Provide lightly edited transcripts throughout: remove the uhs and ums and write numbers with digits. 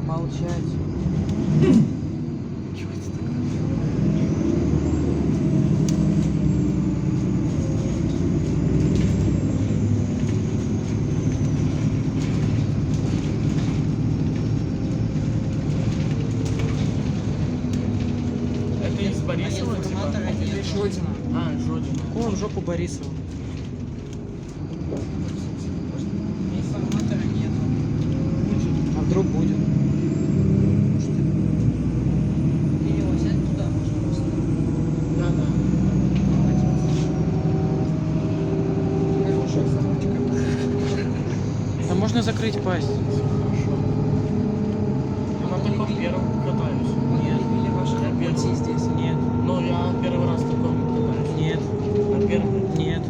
Молчать. Чего это такое? Это из Борисова, типа? Или Жодина. А, Жодина. Какого в жопу Борисова? Информатора нету. А вдруг будет? Или его взять туда, пожалуйста. Да, да. Хорошая замочка. Да можно закрыть пасть. Хорошо. Я на таком первом катаюсь. Нет. Или ваши Я пути первый. здесь. Нет. Но я первый раз таком катаюсь. Нет. На первый. Нет.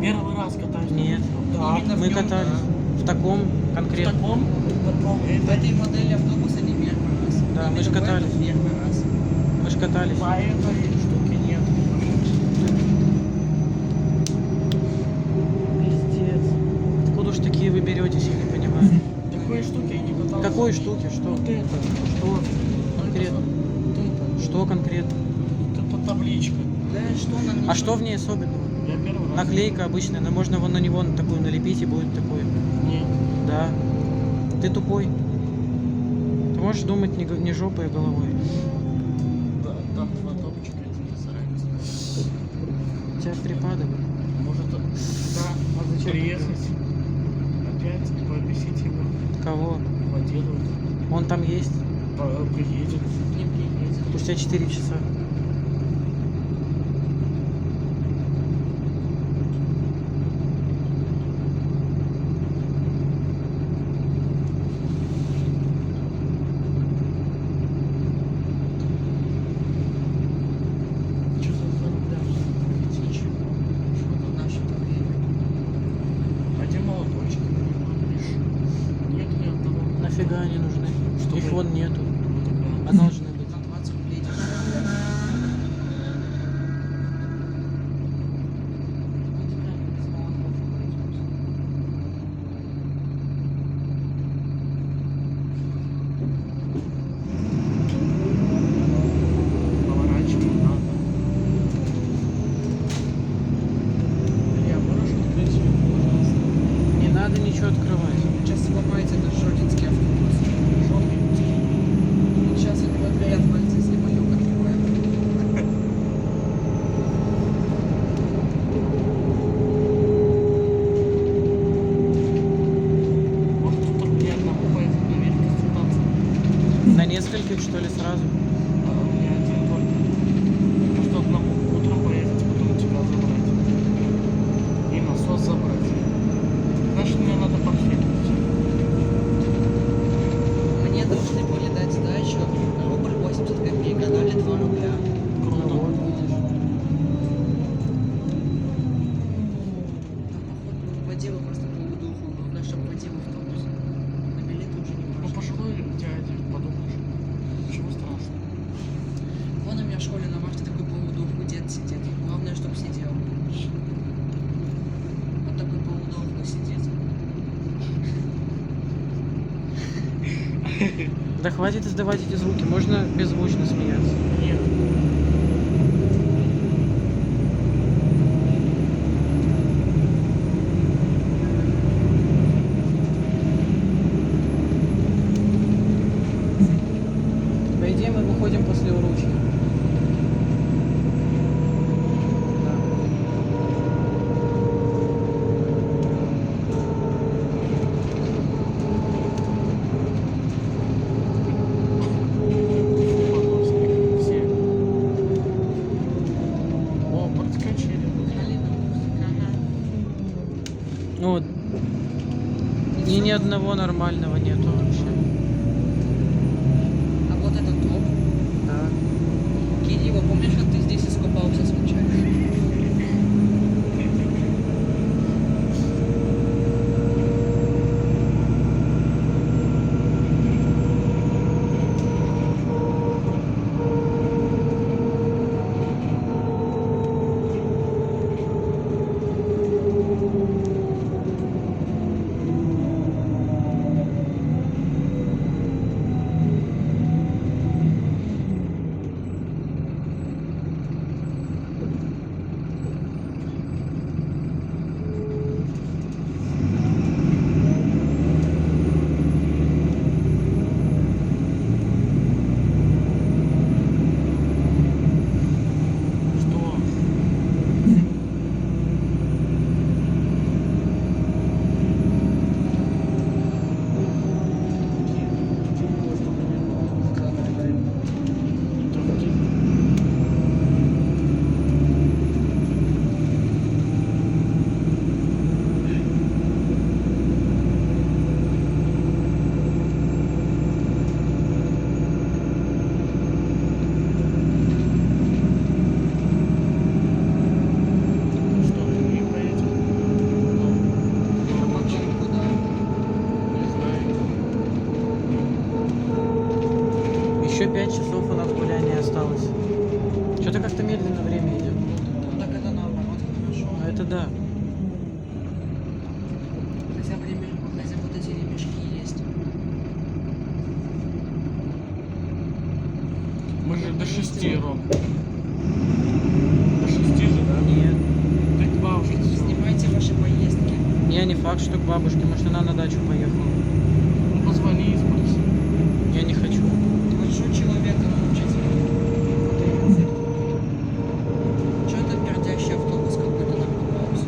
Первый раз катаюсь. Нет. Да. Именно Мы в нем, катались. да. В таком В конкретно. таком? В этой модели автобуса не первый раз. Да, мы Именно ж в этом катались. Первый раз. Мы ж катались. По этой штуке нет. Пиздец. Откуда ж такие вы беретесь, я не понимаю. Такой штуки я не катался. Какой штуки? Что? Вот это. Что? Конкретно. Вот это. Что конкретно? Вот это табличка. Да, что нам не А что в ней особенного? Я первый раз. Наклейка обычная, но можно вон на него на такую налепить и будет такой. Нет. Да. Ты тупой. Ты можешь думать не жопой, а головой. Да, там два топчика, это не разница. У тебя припадок. Может, да, А зачем приехать опять и побесить его, Кого? его деду. Он там есть. Приедет. не приедет. Спустя 4 часа. Что за рубля? Ничего. Что на наше-то время. А где молоточки? Нет ни одного. Нафига они нужны? Чтобы- Их вон нету. Вот такая. А должны быть. На 20 рублей дешевле. Вот прям без молотков обойдемся. Поворачивать надо. Я прошу открыть ее, пожалуйста. Не надо ничего открывать. Сейчас сломается этот жодинский автобус. Жопинский. Сейчас у него дверь отвалится, если мы ее откроем. Вот тут мне одному поехать наверх кататься. На нескольких, что ли, сразу? А у меня один только. Просто одному утром поехать, потом тебя забрать. И насос забрать. Значит, мне надо портфель. Мне должны были дать сдачу рубль 80 копеек, а дали 2 рубля. Круто. Ну вот, видишь. Там, походу, водила просто полудуху. Главное, чтобы водил автобус. На билет уже не Ну, важно. пожилой дядя, подумаешь. Чего страшного? Вон у меня в школе на марте такой полудуху дед сидит. Главное, чтобы сидел. Вот такой полудуху сидит. Да хватит издавать эти звуки, можно беззвучно смеяться. Нет. По идее мы выходим после урочки. Да. Поносник. Все. О, подкачали. Вот. И ни одного нормального нету вообще. А вот это топ. Да. Кирилла, помнишь, как ты здесь искупался случайно? Еще 5 часов у нас гуляния осталось. Что-то как-то медленно время идет. Ну так это наоборот хорошо. Ну это да. Хотя вот эти ремешки есть. Мы же до 6, Ром. До 6 же, да? Нет. Ты к бабушке всё. Снимайте ваши поездки. Не факт, что к бабушке. Может, она на дачу поехала. Ну, позвони и спроси. Я не хочу. Большой человека мучить. Что это пердящий автобус какой-то нам попался?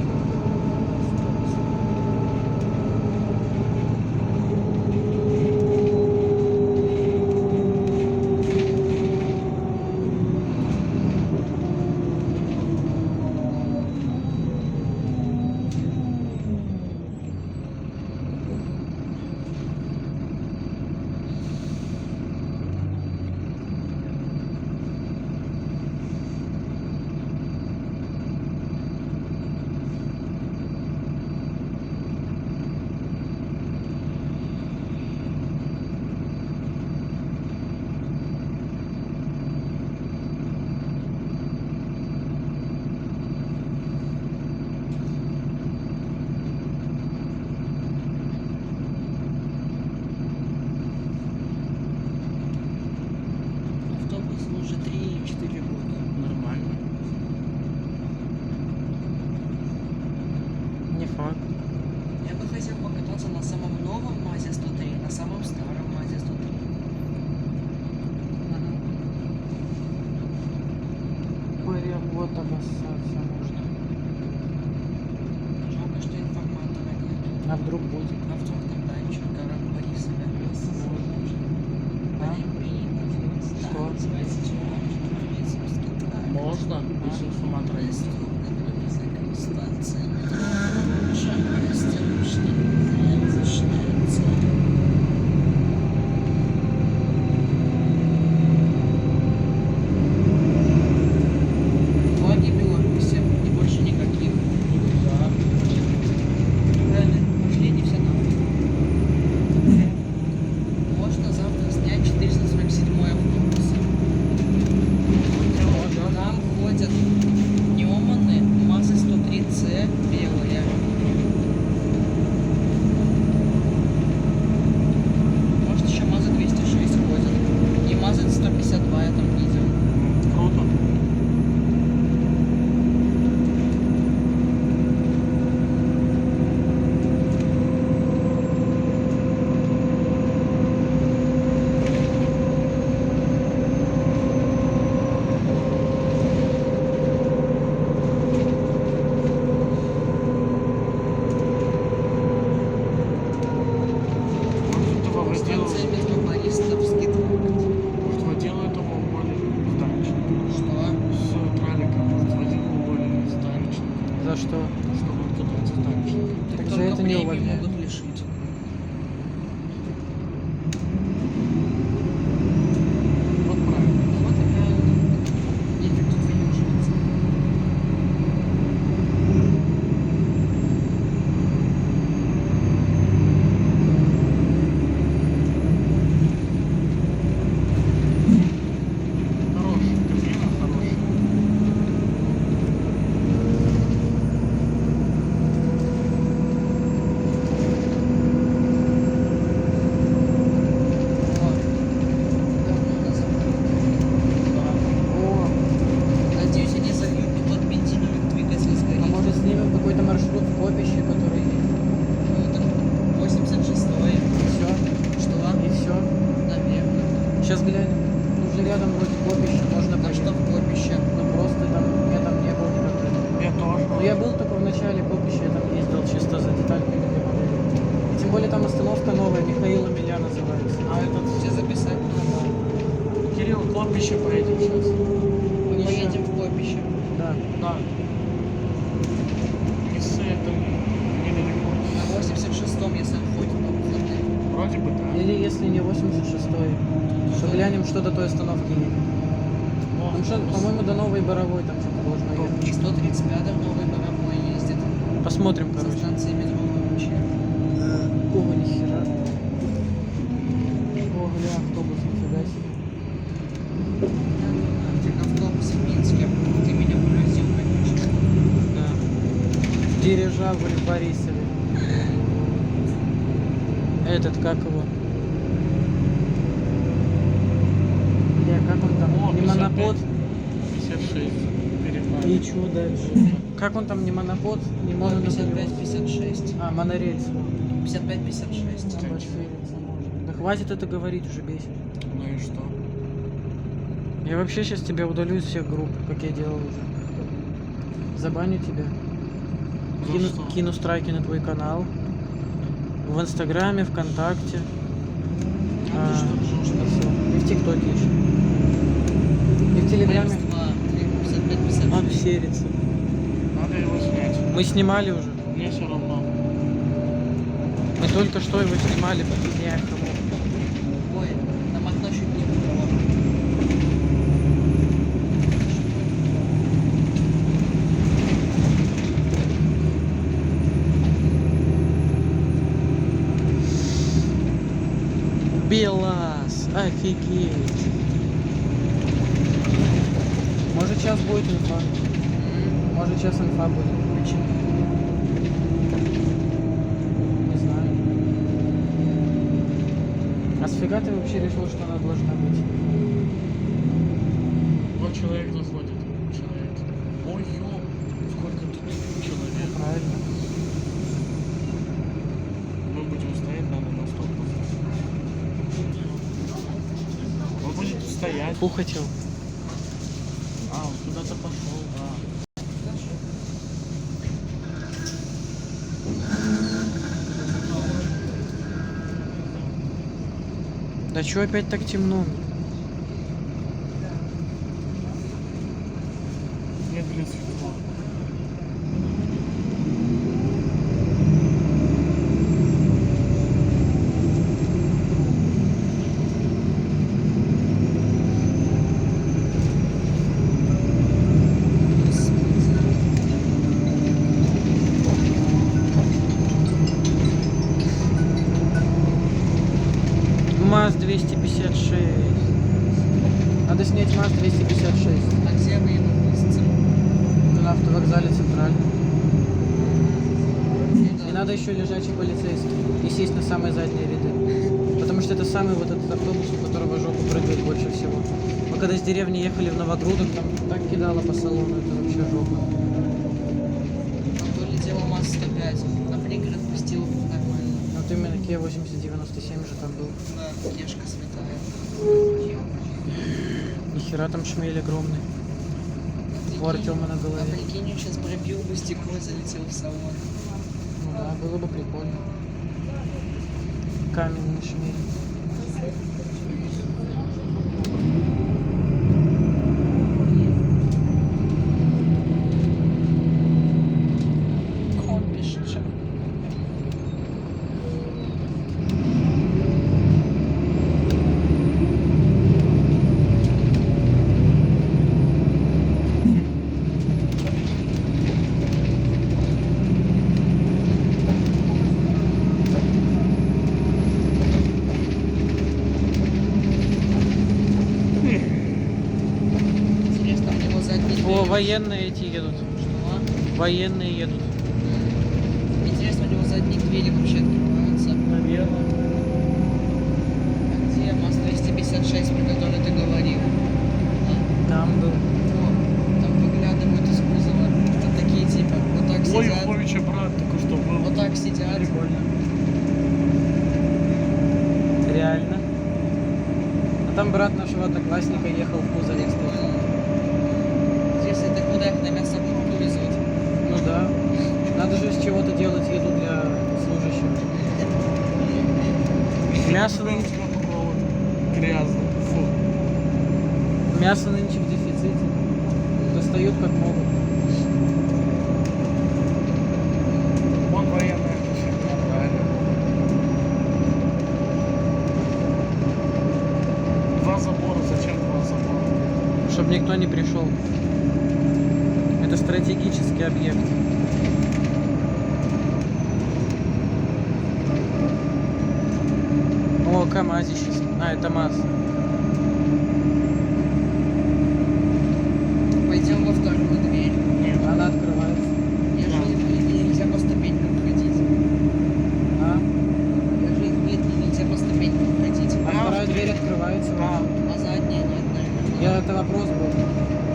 Автобус уже 3-4 года. Нормально. Не факт. Я бы хотел покататься на самом новом МАЗе 103, на самом старом МАЗе 103. Вот обоссаться можно. Жалко, что информатора нет. А вдруг будет? А вдруг тогда еще Карак Борисове Можно? Если информатора есть. Станция метро. Флаги Беларуси и больше никаких. Да. Правильно, пошли не все нахуй. Можно завтра снять 447 автобус. Там ходят Неманы, МАЗы 103С белые. Может еще МАЗы 206 ходят. И МАЗы 152 я там видел. Круто. Может, этого водила, Станция метро Борисовский тракт. может, водила этого уволили с дачника. Что? С тралика, может, водила уволили с дачника. За что? Чтобы он катался с дачника. Так Только за это не премии увольняют. могут лишить. Вот правильно. Вот и правильно. Нефиг тут выюживаться. Хорошая кабина, хорошая. Вот. Давно назад. О, Надеюсь, они зальют тот бензиновый двигатель а сгорит. может снимем какой-то маршрут в Копище, который есть? Ну, там 86-й. И все. Что? И все. Наверное. Сейчас глянем. Тут же рядом вроде Копище, можно Так что поехать. в Копище. Ну просто там, я там не был никогда. Я тоже. Ну я был только в начале Копища, я там ездил чисто за детальками для модели. И тем более там остановка новая, Михаила Миля называется. А этот Все записать. Кирилл, к кладбищу поедем сейчас. Мы поедем в Копище. Да. Да. Из это недалеко. На 86-м, если он ходит по выходным. Вроде бы да. Или если не 86-й, то глянем, что до той остановки едет. Там что, по-моему, до Новой Боровой там что-то должно ехать. 135-м новый Боровой ездит. Посмотрим, Со короче. станции метро Выручье. О, нихера. О, бля, автобус, нифига себе. державу или в Борисове. Этот, как его? Бля, как он там? О, Не 55. монопод? 56. Перед И нами. чё дальше? Как он там, не монопод? Не может 55-56. А, монорельс. 55-56. Обошириться можно. Да хватит это говорить, уже бесит. Ну и что? Я вообще сейчас тебя удалю из всех групп, как я делал уже. Забаню тебя. За Кину, что? кину страйки на твой канал. В Инстаграме, ВКонтакте. Ну ты что, жестко. всё. И в ТикТоке еще. И в Телеграме. 55-56. Обсерится. Надо его снять. Мы снимали уже. Мне все равно. Мы только что его снимали, подменяя кому. Ой, там окно чуть не было. Белас, офигеть. Может сейчас будет инфа. Может сейчас инфа будет. Почему? Не знаю. А сфига ты вообще решил, что она должна быть? Вот человек заходит. Человек. Ой, ё. Сколько тут человек. Правильно. Мы будем стоять, надо на стоп поставить. Вы будете стоять. Фу хотел. А, он куда-то пошел, да. Да чё опять так темно? Нет, блин, светло. МАЗ-256. Надо снять МАЗ-256. А где вы его высадили? На автовокзале центральный. Да. И надо еще лежачий полицейский. И сесть на самые задние ряды. Потому что это самый вот этот автобус, у которого жопа прыгает больше всего. Мы когда из деревни ехали в Новогрудок, там так кидало по салону, это вообще жопа. Там то ли дело МАЗ-105. На пригород пустил нормально. Вот именно Kia 8097 же там был. Да, книжка святая. Нихера там шмель огромный. У Артема на А голове. прикинь, он сейчас пробил бы стекло и залетел в салон. Ну да, было бы прикольно. Каменный шмель. Компиш, чё? Интересно, у него задний О, двери. военные эти едут. Что? Военные едут. Интересно, у него задние двери вообще открываются. Наверное. А где МАЗ-256, про который ты говорил? Там был. О, там выглядывают из кузова. Это такие типа, вот так Ой, сидят. Уховича брат только что был. Вот так сидят. Прикольно. Реально. А там брат нашего одноклассника ехал в кузове. кстати. Прикольно. Здесь это куда их на мясорубку везут? Ну да. Надо же из чего-то делать еду для служащих. Мясо, Был тебя такого грязно. Фу. мясо нынче в дефиците. Достают как могут. Он военная фигня, правильно. Два забора, зачем два забора? Чтобы никто не пришел. Это стратегический объект. О, КамАЗище. А, это МАЗ. Пойдем во вторую дверь. Нет. Она открывается. Я же не нельзя просто дверь открывается? Да. А задняя нет, наверное. Это вопрос был.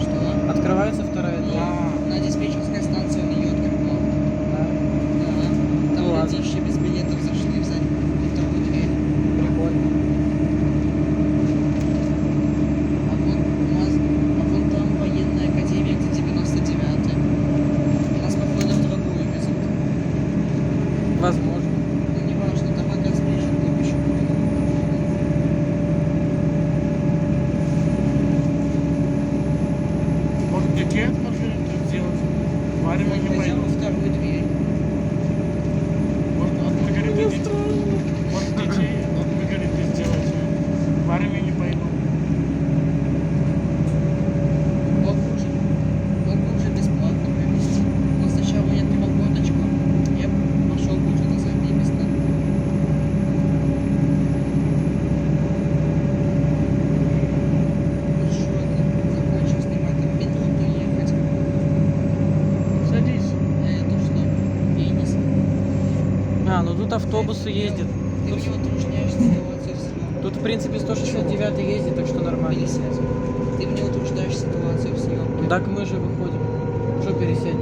Что? Открывается вторая дверь? Да. На диспетчерской станции он ее открывал. Да. Да. Там Ну ладно. люди еще без билетов зашли в заднюю вторую дверь. Прикольно. А вон там военная академия, где 99-й. Нас, походу, в другую везут. Возможно. Ну, не важно, там как раз ближе к дому еще будет. Может, детей отложили тут сделать? В армию не Пойдем пойду. во вторую дверь. Может, от Маргариты детей? Может, детей от Маргариты сделать? В армию не пойду. Мог бы уже бесплатно провести. Но сначала я открывал фоточку, я пошел бы уже на задние места. Ну что ты, закончил снимать, там минуту ехать. Садись. Это что? Пенис. Ну тут автобусы ездят. Ты мне утруждаешь ситуацию в съемке. Тут, в принципе, 169 ездит, так что нормально. Пересядь. Ты мне утруждаешь ситуацию в съемке. Так мы же выходим. Что пересядем?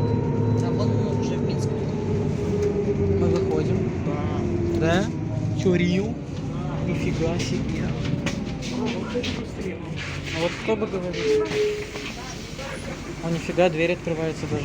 А вон мы уже в Минске. Мы выходим. Да. Да? Чё, Рио? Нифига себе. Выходи быстрее. А вот кто бы говорил? Нифига, дверь открывается даже.